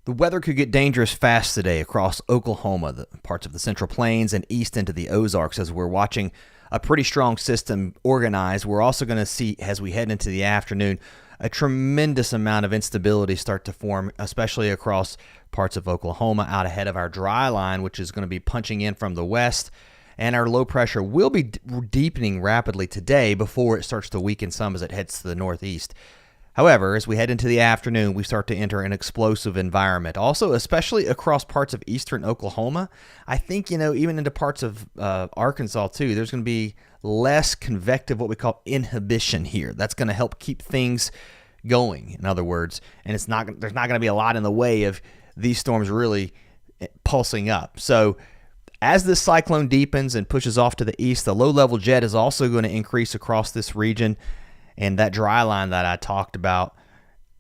The weather could get dangerous fast today across Oklahoma, the parts of the Central Plains, and east into the Ozarks as we're watching a pretty strong system organize. We're also going to see, as we head into the afternoon, a tremendous amount of instability start to form, especially across parts of Oklahoma out ahead of our dry line, which is going to be punching in from the west. And our low pressure will be deepening rapidly today before it starts to weaken some as it heads to the northeast. However, as we head into the afternoon, we start to enter an explosive environment. Also, especially across parts of eastern Oklahoma, I think, even into parts of Arkansas too, there's going to be less convective, what we call inhibition here. That's going to help keep things going, in other words. And there's not going to be a lot in the way of these storms really pulsing up. So as this cyclone deepens and pushes off to the east, the low-level jet is also going to increase across this region. And that dry line that I talked about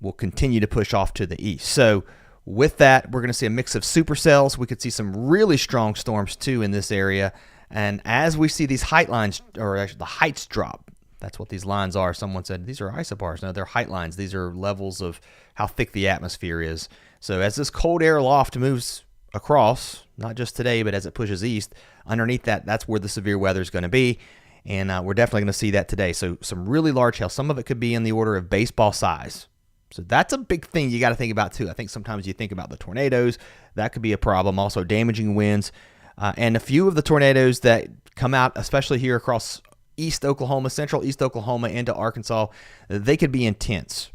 will continue to push off to the east. So with that, we're going to see a mix of supercells. We could see some really strong storms too in this area. And as we see these height lines, or actually the heights drop, that's what these lines are. Someone said these are isobars. No, they're height lines. These are levels of how thick the atmosphere is. So as this cold air loft moves across, not just today, but as it pushes east, underneath that, that's where the severe weather is going to be. And we're definitely going to see that today. So some really large hail. Some of it could be in the order of baseball size. So that's a big thing you got to think about too. I think sometimes you think about the tornadoes. That could be a problem. Also damaging winds. And a few of the tornadoes that come out, especially here across East Oklahoma, central East Oklahoma into Arkansas, they could be intense.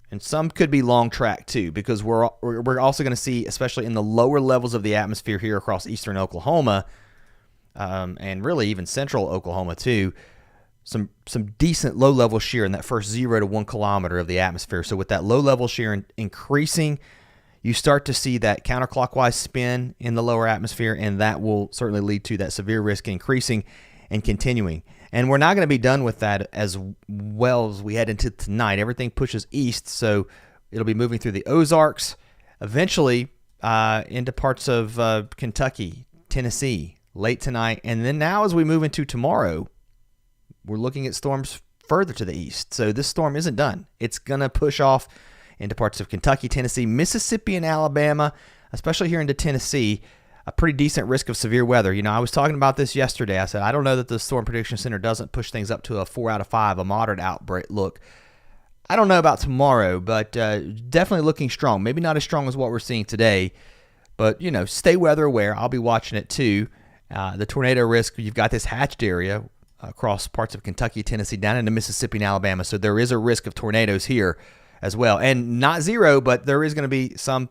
And some could be long track too, because we're also going to see, especially in the lower levels of the atmosphere here across eastern Oklahoma, and really even central Oklahoma too, some decent low-level shear in that first 0 to 1 kilometer of the atmosphere. So with that low-level shear increasing, you start to see that counterclockwise spin in the lower atmosphere, and that will certainly lead to that severe risk increasing and continuing. And we're not going to be done with that as well as we head into tonight. Everything pushes east, so it'll be moving through the Ozarks, eventually into parts of Kentucky, Tennessee, late tonight. And then now as we move into tomorrow, we're looking at storms further to the east. So this storm isn't done. It's going to push off into parts of Kentucky, Tennessee, Mississippi, and Alabama, especially here into Tennessee. A pretty decent risk of severe weather. I was talking about this yesterday. I said, I don't know that the Storm Prediction Center doesn't push things up to a 4 out of 5, a moderate outbreak look. I don't know about tomorrow, but definitely looking strong. Maybe not as strong as what we're seeing today, but, stay weather aware. I'll be watching it too. The tornado risk, you've got this hatched area across parts of Kentucky, Tennessee, down into Mississippi and Alabama. So there is a risk of tornadoes here as well. And not zero, but there is going to be some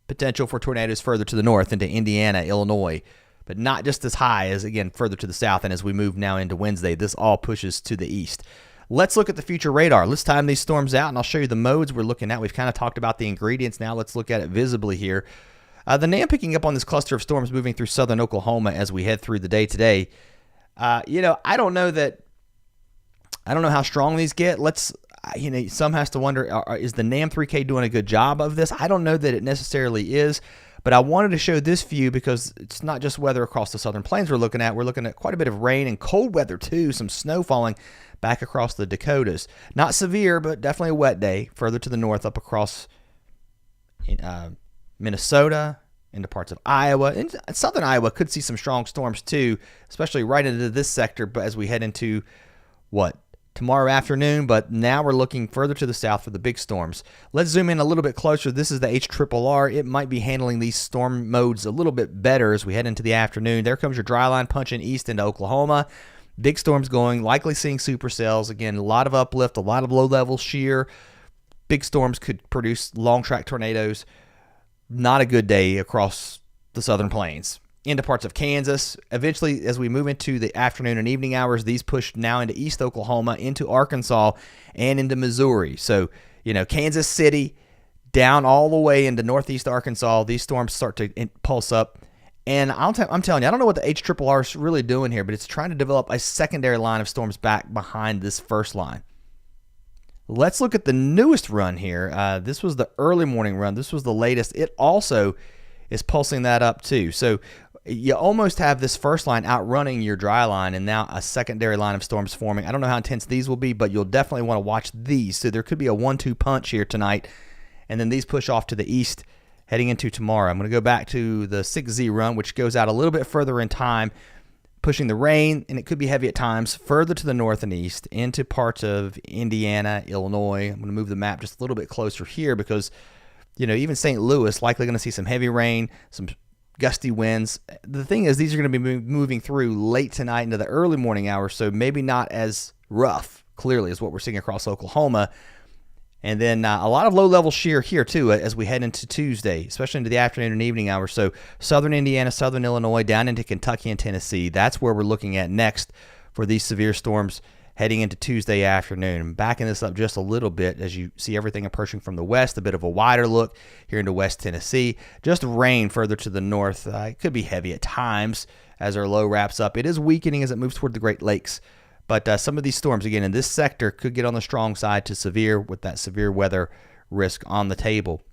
potential for tornadoes further to the north into Indiana, Illinois, but not just as high as, again, further to the south. And as we move now into Wednesday, this all pushes to the east. Let's look at the future radar. Let's time these storms out, and I'll show you the modes we're looking at. We've kind of talked about the ingredients. Now let's look at it visibly here. The NAM picking up on this cluster of storms moving through southern Oklahoma as we head through the day today. I don't know how strong these get. Some has to wonder, is the NAM 3K doing a good job of this? I don't know that it necessarily is, but I wanted to show this view because it's not just weather across the southern plains we're looking at. We're looking at quite a bit of rain and cold weather too, some snow falling back across the Dakotas. Not severe, but definitely a wet day further to the north up across Minnesota, into parts of Iowa. And southern Iowa could see some strong storms too, especially right into this sector, but as we head into tomorrow afternoon, but now we're looking further to the south for the big storms. Let's zoom in a little bit closer. This is the HRRR. It might be handling these storm modes a little bit better as we head into the afternoon. There comes your dry line punching east into Oklahoma. Big storms going, likely seeing supercells. Again, a lot of uplift, a lot of low-level shear. Big storms could produce long-track tornadoes. Not a good day across the southern plains. Into parts of Kansas. Eventually, as we move into the afternoon and evening hours, these push now into East Oklahoma, into Arkansas, and into Missouri. So, Kansas City, down all the way into northeast Arkansas, these storms start to pulse up. And I'm telling you, I don't know what the HRRR is really doing here, but it's trying to develop a secondary line of storms back behind this first line. Let's look at the newest run here. This was the early morning run. This was the latest. It also is pulsing that up too. So you almost have this first line outrunning your dry line, and now a secondary line of storms forming. I don't know how intense these will be, but you'll definitely want to watch these. So there could be a 1-2 punch here tonight, and then these push off to the east heading into tomorrow. I'm going to go back to the 6Z run, which goes out a little bit further in time, pushing the rain, and it could be heavy at times, further to the north and east into parts of Indiana, Illinois. I'm going to move the map just a little bit closer here because, even St. Louis, likely going to see some heavy rain, some gusty winds. The thing is, these are going to be moving through late tonight into the early morning hours, so maybe not as rough, clearly, as what we're seeing across Oklahoma. And then a lot of low-level shear here, too, as we head into Tuesday, especially into the afternoon and evening hours. So southern Indiana, southern Illinois, down into Kentucky and Tennessee. That's where we're looking at next for these severe storms heading into Tuesday afternoon. I'm backing this up just a little bit as you see everything approaching from the west, a bit of a wider look here into West Tennessee. Just rain further to the north. It could be heavy at times as our low wraps up. It is weakening as it moves toward the Great Lakes. But some of these storms, again, in this sector could get on the strong side to severe with that severe weather risk on the table.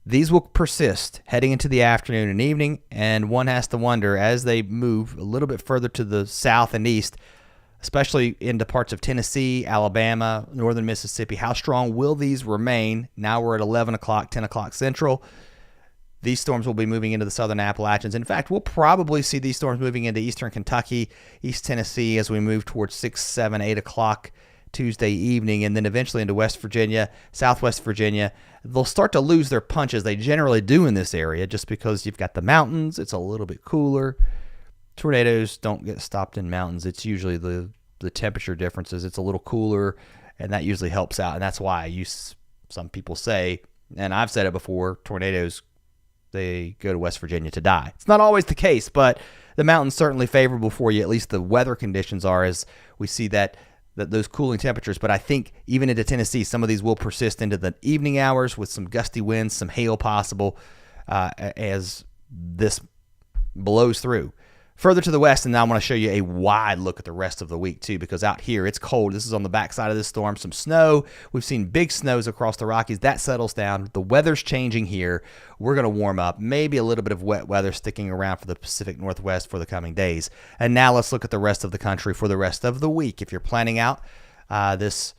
These will persist heading into the afternoon and evening, and one has to wonder as they move a little bit further to the south and east, especially into parts of Tennessee, Alabama, northern Mississippi, how strong will these remain? Now we're at 11 o'clock, 10 o'clock Central. These storms will be moving into the southern Appalachians. In fact, we'll probably see these storms moving into eastern Kentucky, East Tennessee as we move towards 6, 7, 8 o'clock Tuesday evening, and then eventually into West Virginia, Southwest Virginia. They'll start to lose their punch as they generally do in this area just because you've got the mountains. It's a little bit cooler. Tornadoes don't get stopped in mountains. It's usually the temperature differences. It's a little cooler, and that usually helps out. And that's why some people say, and I've said it before, tornadoes, they go to West Virginia to die. It's not always the case, but the mountain's certainly favorable for you. At least the weather conditions are, as we see that those cooling temperatures. But I think even into Tennessee, some of these will persist into the evening hours with some gusty winds, some hail possible as this blows through. Further to the west, and now I want to show you a wide look at the rest of the week too, because out here it's cold. This is on the backside of this storm. Some snow. We've seen big snows across the Rockies. That settles down. The weather's changing here. We're going to warm up. Maybe a little bit of wet weather sticking around for the Pacific Northwest for the coming days. And now let's look at the rest of the country for the rest of the week. If you're planning out this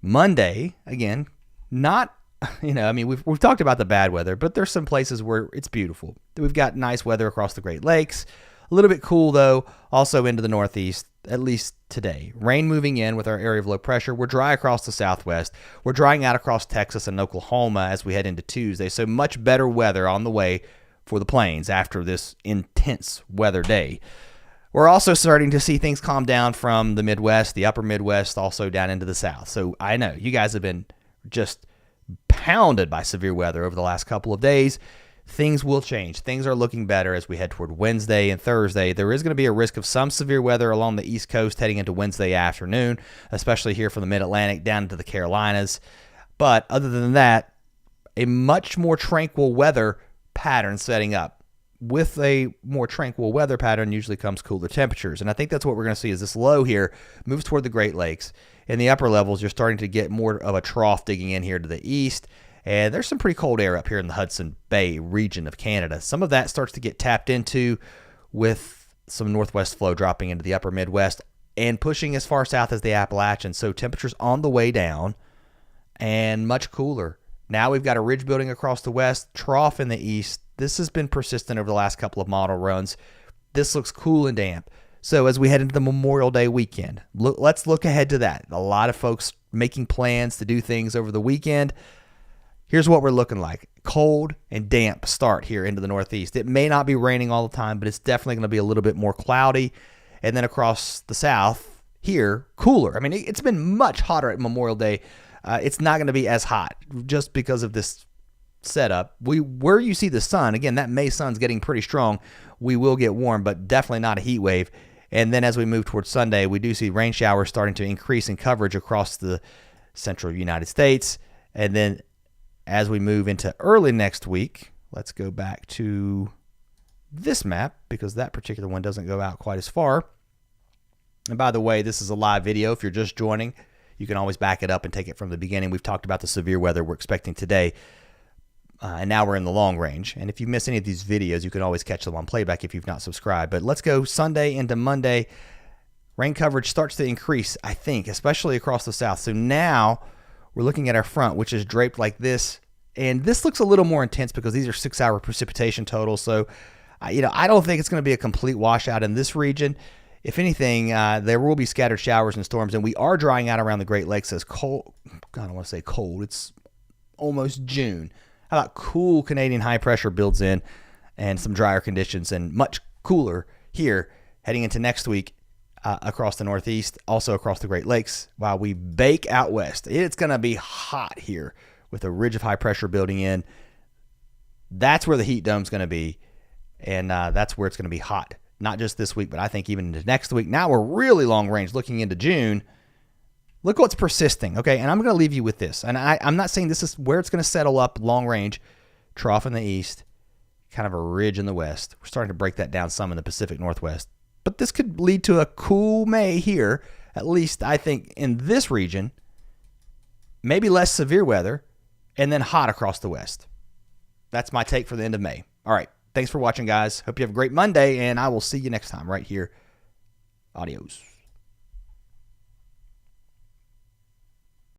Monday, again, not... we've talked about the bad weather, but there's some places where it's beautiful. We've got nice weather across the Great Lakes. A little bit cool, though, also into the Northeast, at least today. Rain moving in with our area of low pressure. We're dry across the Southwest. We're drying out across Texas and Oklahoma as we head into Tuesday. So much better weather on the way for the plains after this intense weather day. We're also starting to see things calm down from the Midwest, the upper Midwest, also down into the South. So I know you guys have been just pounded by severe weather over the last couple of days. Things will change. Things are looking better as we head toward Wednesday and Thursday. There is going to be a risk of some severe weather along the East Coast heading into Wednesday afternoon, especially here from the Mid-Atlantic down into the Carolinas. But other than that, a much more tranquil weather pattern setting up. With a more tranquil weather pattern usually comes cooler temperatures. And I think that's what we're going to see as this low here moves toward the Great Lakes. In the upper levels, you're starting to get more of a trough digging in here to the east. And there's some pretty cold air up here in the Hudson Bay region of Canada. Some of that starts to get tapped into with some northwest flow dropping into the upper Midwest and pushing as far south as the Appalachians. So temperatures on the way down and much cooler. Now we've got a ridge building across the west, trough in the east. This has been persistent over the last couple of model runs. This looks cool and damp. So as we head into the Memorial Day weekend, let's look ahead to that. A lot of folks making plans to do things over the weekend. Here's what we're looking like. Cold and damp start here into the Northeast. It may not be raining all the time, but it's definitely going to be a little bit more cloudy. And then across the South here, cooler. I mean, it's been much hotter at Memorial Day. It's not going to be as hot just because of this setup. Where you see the sun, again, that May sun's getting pretty strong. We will get warm, but definitely not a heat wave. And then as we move towards Sunday, we do see rain showers starting to increase in coverage across the central United States. And then as we move into early next week, let's go back to this map because that particular one doesn't go out quite as far. And by the way, this is a live video. If you're just joining, you can always back it up and take it from the beginning. We've talked about the severe weather we're expecting today. And now we're in the long range. And if you miss any of these videos, you can always catch them on playback if you've not subscribed. But let's go Sunday into Monday. Rain coverage starts to increase, I think, especially across the South. So now we're looking at our front, which is draped like this And this looks a little more intense because these are 6-hour precipitation totals. So, I don't think it's going to be a complete washout in this region. If anything, there will be scattered showers and storms, and we are drying out around the Great Lakes as cold. God, I don't want to say cold. It's almost June. How about cool Canadian high pressure builds in and some drier conditions and much cooler here heading into next week across the Northeast, also across the Great Lakes, while we bake out west. It's going to be hot here with a ridge of high pressure building in. That's where the heat dome's going to be, and that's where it's going to be hot. Not just this week, but I think even into next week. Now we're really long range looking into June. Look what's persisting, okay? And I'm going to leave you with this. And I'm not saying this is where it's going to settle up long range. Trough in the east, kind of a ridge in the west. We're starting to break that down some in the Pacific Northwest. But this could lead to a cool May here, at least I think in this region. Maybe less severe weather, and then hot across the west. That's my take for the end of May. All right. Thanks for watching, guys. Hope you have a great Monday, and I will see you next time right here. Adios.